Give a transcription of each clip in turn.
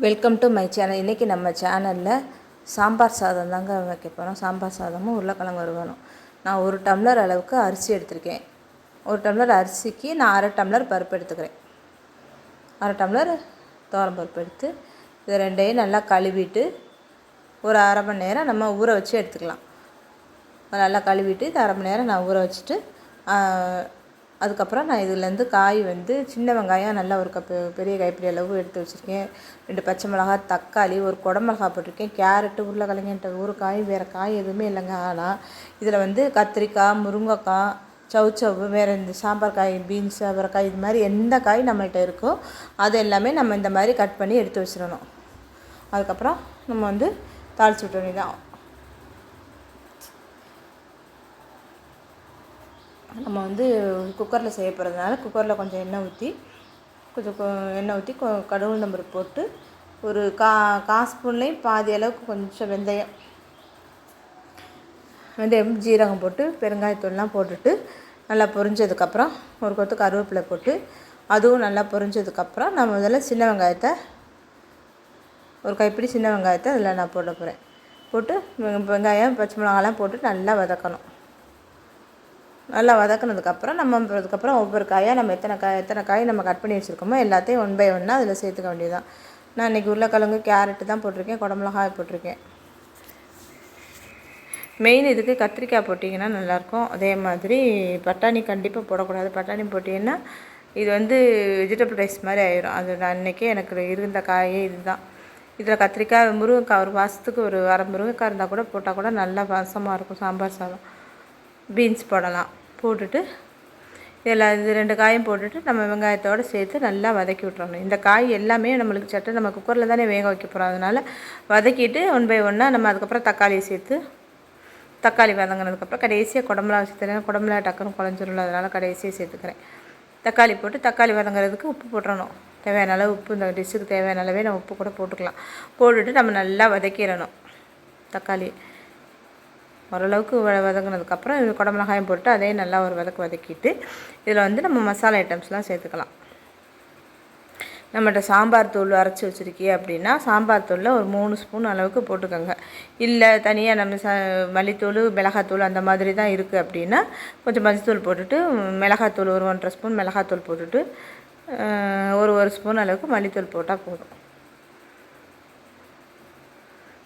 Welcome to my channel. இன்றைக்கி நம்ம சேனலில் சாம்பார் சாதம் தாங்க வைக்க போகிறோம். சாம்பார் சாதமும் உருளைக்கிழங்கு வறுவலும். நான் 1 டம்ளர் அளவுக்கு அரிசி எடுத்திருக்கேன். 1 டம்ளர் அரிசிக்கு நான் 1/2 டம்ளர் பருப்பு எடுத்துக்கிறேன். 1/2 டம்ளர் துவரம் பருப்பு எடுத்து இது ரெண்டையும் நல்லா கழுவிட்டு ஒரு அரை மணி நேரம் நம்ம ஊற வச்சு எடுத்துக்கலாம். நல்லா கழுவிட்டு இது அரை மணி நேரம் நான் ஊற வச்சுட்டு அதுக்கப்புறம் நான் இதுலேருந்து காய் சின்ன வெங்காயம் நல்லா ஒரு கப்பு பெரிய கைப்பிடி அளவு எடுத்து வச்சுருக்கேன். 2 பச்சை மிளகாய், தக்காளி, ஒரு குடமிளகா போட்டிருக்கேன். கேரட்டு, உருளைக்கிழங்குன்ற ஒரு காய், வேறு காய் எதுவுமே இல்லைங்க. ஆனால் இதில் கத்திரிக்காய், முருங்கைக்காய், சவுச்சவு, வேறு இந்த சாம்பார் காய், பீன்ஸ், அவரைக்காய், இது மாதிரி எந்த காய் நம்மள்கிட்ட இருக்கோ அது எல்லாமே நம்ம இந்த மாதிரி கட் பண்ணி எடுத்து வச்சிடணும். அதுக்கப்புறம் நம்ம தாளித்து விட்ட வேண்டியதான். நம்ம குக்கரில் செய்ய போகிறதுனால குக்கரில் கொஞ்சம் எண்ணெய் ஊற்றி கடுகு உளுந்தம் பருப்பு போட்டு ஒரு கால் ஸ்பூன்லேயும் பாதி அளவுக்கு கொஞ்சம் வெந்தயம், ஜீரகம் போட்டு பெருங்காயத்தூள்லாம் போட்டுட்டு நல்லா பொரிஞ்சதுக்கப்புறம் ஒரு கொத்து கருவேப்பிலை போட்டு அதுவும் நல்லா பொரிஞ்சதுக்கப்புறம் நம்ம முதல்ல சின்ன வெங்காயத்தை ஒரு கைப்பிடி சின்ன வெங்காயத்தை அதில் நான் போட போகிறேன். போட்டு வெங்காயம், பச்சை மிளகாலாம் போட்டு நல்லா வதக்கணும். நல்லா வதக்கினதுக்கப்புறம் அதுக்கப்புறம் ஒவ்வொரு காயாக நம்ம எத்தனை காய் நம்ம கட் பண்ணி வச்சுருக்கோமோ எல்லாத்தையும் 1 by 1 அதில் சேர்த்துக்க வேண்டியதுதான். நான் இன்றைக்கி உருளைக்கிழங்கு, கேரட்டு தான் போட்டிருக்கேன், குடமிளகாய் போட்டிருக்கேன். மெயின் இதுக்கு கத்திரிக்காய் போட்டிங்கன்னா நல்லாயிருக்கும். அதே மாதிரி பட்டாணி கண்டிப்பாக போடக்கூடாது. பட்டாணி போட்டிங்கன்னா இது வெஜிடபிள் ரைஸ் மாதிரி ஆயிடும். அது நான் இன்றைக்கி எனக்கு இருந்த காயே இதுதான். இதில் கத்திரிக்காய், முருங்கைக்காய் ஒரு வாசத்துக்கு ஒரு அரை முருங்கைக்காய் இருந்தால் கூட போட்டால் கூட நல்லா வாசமாக இருக்கும் சாம்பார் சாதம். பீன்ஸ் போடலாம். போட்டுட்டு இது 2 காயும் போட்டுட்டு நம்ம வெங்காயத்தோடு சேர்த்து நல்லா வதக்கி விட்டுறணும். இந்த காய் எல்லாமே நம்மளுக்கு நம்ம குக்கரில் தானே வேக வைக்க போகிறோம். அதனால் வதக்கிட்டு 1 by 1 நம்ம அதுக்கப்புறம் தக்காளியை சேர்த்து தக்காளி வதங்கினதுக்கப்புறம் கடைசியாக குடமிளகா சேர்த்துறேன். குடமிளகா டக்குன்னு குழஞ்சிரும்ல, அதனால் கடைசியாக சேர்த்துக்கிறேன். தக்காளி போட்டு தக்காளி வதங்குறதுக்கு உப்பு போட்டுறணும். தேவையான அளவு உப்பு, இந்த டிஷ்ஷுக்கு தேவையான அளவே நம்ம உப்பு கூட போட்டுக்கலாம். போட்டுட்டு நம்ம நல்லா வதக்கிடணும். தக்காளி ஓரளவுக்கு வதங்கினதுக்கப்புறம் இது குடமிளகாயம் போட்டு அதே நல்லா ஒரு வதக்கிட்டு இதில் நம்ம மசாலா ஐட்டம்ஸ்லாம் சேர்த்துக்கலாம். நம்மகிட்ட சாம்பார் தூள் அரைச்சி வச்சுருக்கீ அப்படின்னா சாம்பார் தூளில் ஒரு 3 ஸ்பூன் அளவுக்கு போட்டுக்கோங்க. இல்லை தனியாக நம்ம மல்லித்தூள், மிளகாத்தூள் அந்த மாதிரி தான் இருக்குது அப்படின்னா கொஞ்சம் மஞ்சத்தூள் போட்டுட்டு மிளகாத்தூள் ஒரு 1.5 ஸ்பூன் மிளகாத்தூள் போட்டுட்டு ஒரு ஸ்பூன் அளவுக்கு மல்லித்தூள் போட்டால் போதும்.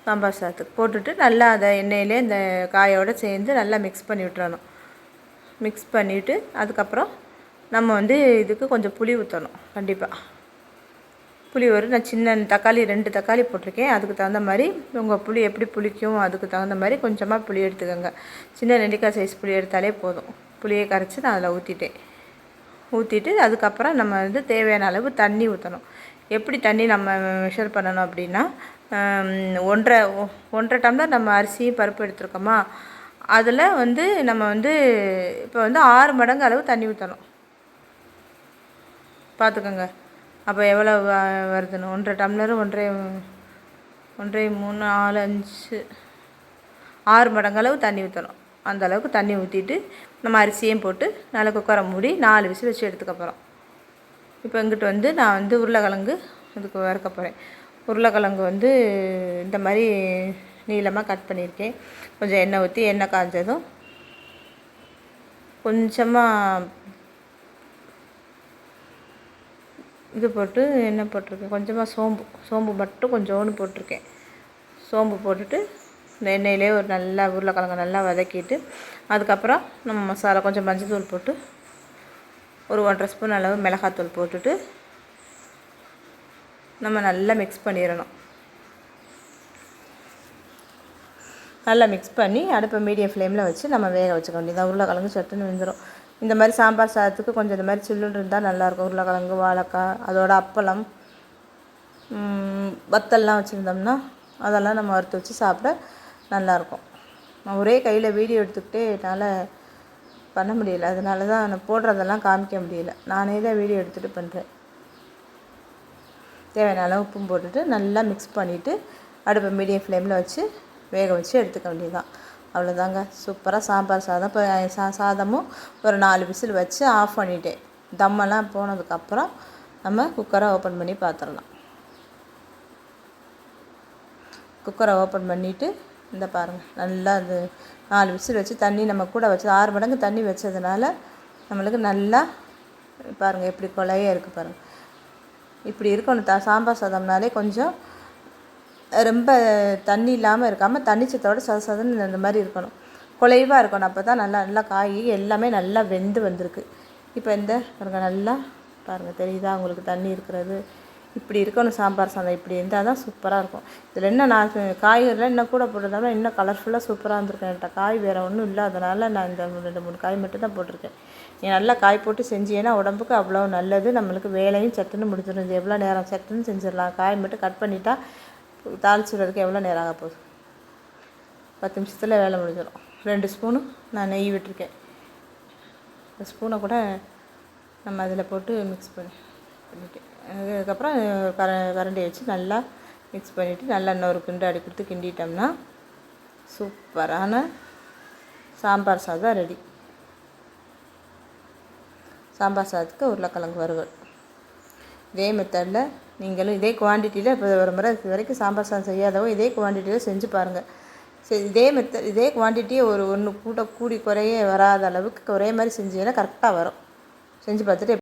சாம்பார் சாதத்துக்கு போட்டுட்டு நல்லா அதை எண்ணெயிலே இந்த காயோடு சேர்ந்து நல்லா மிக்ஸ் பண்ணி விட்டுறணும். மிக்ஸ் பண்ணிவிட்டு அதுக்கப்புறம் நம்ம இதுக்கு கொஞ்சம் புளி ஊற்றணும். கண்டிப்பாக புளி நான் சின்ன தக்காளி 2 தக்காளி போட்டிருக்கேன். அதுக்கு தகுந்த மாதிரி உங்கள் புளி எப்படி புளிக்கும் அதுக்கு தகுந்த மாதிரி கொஞ்சமாக புளி எடுத்துக்கோங்க. சின்ன நெல்லிக்காய் சைஸ் புளி எடுத்தாலே போதும். புளியை கரைச்சி நான் அதில் ஊற்றிட்டு அதுக்கப்புறம் நம்ம தேவையான அளவு தண்ணி ஊற்றணும். எப்படி தண்ணி நம்ம மெஷர் பண்ணணும் அப்படின்னா 1.5 டம்ளர் நம்ம அரிசியும் பருப்பு எடுத்துருக்கோமா, அதில் நம்ம இப்போ 6 மடங்கு அளவு தண்ணி ஊற்றணும். பார்த்துக்கோங்க அப்போ எவ்வளோ வருதுன்னு. 1.5 டம்ளர் 1 3 4 5 6 மடங்கு அளவு தண்ணி ஊற்றணும். அந்த அளவுக்கு தண்ணி ஊற்றிட்டு நம்ம அரிசியும் போட்டு நல்லா குக்கரை மூடி 4 விசில் வச்சு எடுத்துக்க போகிறோம். இப்போ இங்கிட்டு நான் உருளைக்கிழங்கு இதுக்கு வறுக்க போகிறேன். உருளைக்கிழங்கு இந்த மாதிரி நீளமாக கட் பண்ணியிருக்கேன். கொஞ்சம் எண்ணெய் ஊற்றி எண்ணெய் காய்ஞ்சதும் கொஞ்சமாக இது போட்டு எண்ணெய் போட்டிருக்கேன். கொஞ்சமாக சோம்பு மட்டும் கொஞ்சோண்டு போட்டிருக்கேன். சோம்பு போட்டுட்டு இந்த எண்ணெயிலே ஒரு நல்லா உருளைக்கிழங்கு நல்லா வதக்கிட்டு அதுக்கப்புறம் நம்ம மசாலா கொஞ்சம் மஞ்சள்தூள் போட்டு ஒரு 1.5 ஸ்பூன் அளவு மிளகாத்தூள் போட்டுட்டு நம்ம நல்லா மிக்ஸ் பண்ணிடணும். நல்லா மிக்ஸ் பண்ணி அடுப்பை மீடியம் ஃப்ளேமில் வச்சு நம்ம வேக வச்சுக்க வேண்டியது. உருளைக்கிழங்கு சட்டுன்னு வெந்துடும். இந்த மாதிரி சாம்பார் சாதத்துக்கு கொஞ்சம் இந்த மாதிரி சில்லுன்னு இருந்தால் நல்லாயிருக்கும். உருளைக்கிழங்கு, வாழைக்காய், அதோட அப்பளம், வத்தல்லாம் வச்சுருந்தோம்னா அதெல்லாம் நம்ம வறுத்து வச்சு சாப்பிட நல்லாயிருக்கும். நான் ஒரே கையில் வீடியோ எடுத்துக்கிட்டே என்னால் பண்ண முடியல. அதனால தான் நான் போடுறதெல்லாம் காமிக்க முடியல. நானே தான் வீடியோ எடுத்துகிட்டு பண்ணுறேன். தேவையான அளவு உப்பும் போட்டுட்டு நல்லா மிக்ஸ் பண்ணிவிட்டு அடுப்பை மீடியம் ஃப்ளேமில் வச்சு வேக வச்சு எடுத்துக்க வேண்டியதுதான். அவ்வளோதாங்க. சூப்பராக சாம்பார் சாதம். இப்போ சாதமும் ஒரு 4 விசில் வச்சு ஆஃப் பண்ணிட்டேன். தம்மெல்லாம் போனதுக்கப்புறம் நம்ம குக்கரை ஓப்பன் பண்ணி பார்த்துடலாம். குக்கரை ஓப்பன் பண்ணிவிட்டு இந்த பாருங்கள் நல்லா அது 4 விசில் வச்சு தண்ணி நம்ம கூட வச்சு 6 மடங்கு தண்ணி வச்சதுனால நம்மளுக்கு நல்லா பாருங்கள் எப்படி கொலையாக இருக்குது பாருங்கள். இப்படி இருக்கணும். சாம்பார் சாதம்னாலே கொஞ்சம் ரொம்ப தண்ணி இல்லாமல் இருக்காமல் தண்ணிச்சத்தோட சதன்னு இந்த மாதிரி இருக்கணும், குலைவாக இருக்கணும். அப்போ தான் நல்லா காய் எல்லாமே நல்லா வெந்து வந்திருக்கு. இப்போ இந்த பாருங்கள் நல்லா பாருங்கள் தெரியுதா உங்களுக்கு தண்ணி இருக்கிறது. இப்படி இருக்கணும் சாம்பார் சாதம். இப்படி இருந்தால் தான் சூப்பராக இருக்கும். இதில் என்ன நான் காய்கறிலாம் இன்னும் கூட போட்டதால இன்னும் கலர்ஃபுல்லாக சூப்பராக இருந்திருக்கேன். என்கிட்ட காய் வேறு ஒன்றும் இல்லை, அதனால் நான் இந்த 2-3 காய் மட்டும் தான் போட்டிருக்கேன். நீ நல்லா காய் போட்டு செஞ்சீங்கன்னா உடம்புக்கு அவ்வளோ நல்லது. நம்மளுக்கு வேலையும் சட்டுன்னு முடிஞ்சிடும். இது எவ்வளோ நேரம் சட்டுன்னு செஞ்சிடலாம். காய் மட்டும் கட் பண்ணிட்டா தாளிச்சுடுறதுக்கு எவ்வளோ நேரம் ஆக போகுது, 10 நிமிஷத்தில் வேலை முடிஞ்சிடும். 2 ஸ்பூனு நான் நெய் விட்டுருக்கேன். இந்த ஸ்பூனை கூட நம்ம அதில் போட்டு மிக்ஸ் பண்ணிட்டேன். அதுக்கப்புறம் கரண்டி வச்சு நல்லா மிக்ஸ் பண்ணிவிட்டு நல்லா இன்னொரு கிண்டு அடி கொடுத்து கிண்டிட்டோம்னா சூப்பரான சாம்பார் சாதம் ரெடி. சாம்பார் சாதத்துக்கு உருளைக்கிழங்கு வறுவல். இதே மெத்தடில் நீங்களும் இதே குவான்டிட்டியில் இப்போ ஒரு முறை இது வரைக்கும் சாம்பார் சாதம் செய்யாதவோ இதே குவான்டிட்டியில் செஞ்சு பாருங்கள். இதே குவான்டிட்டியை ஒன்று கூடி குறைய வராத அளவுக்கு ஒரே மாதிரி செஞ்சீங்கன்னா கரெக்டாக வரும். செஞ்சு பார்த்துட்டு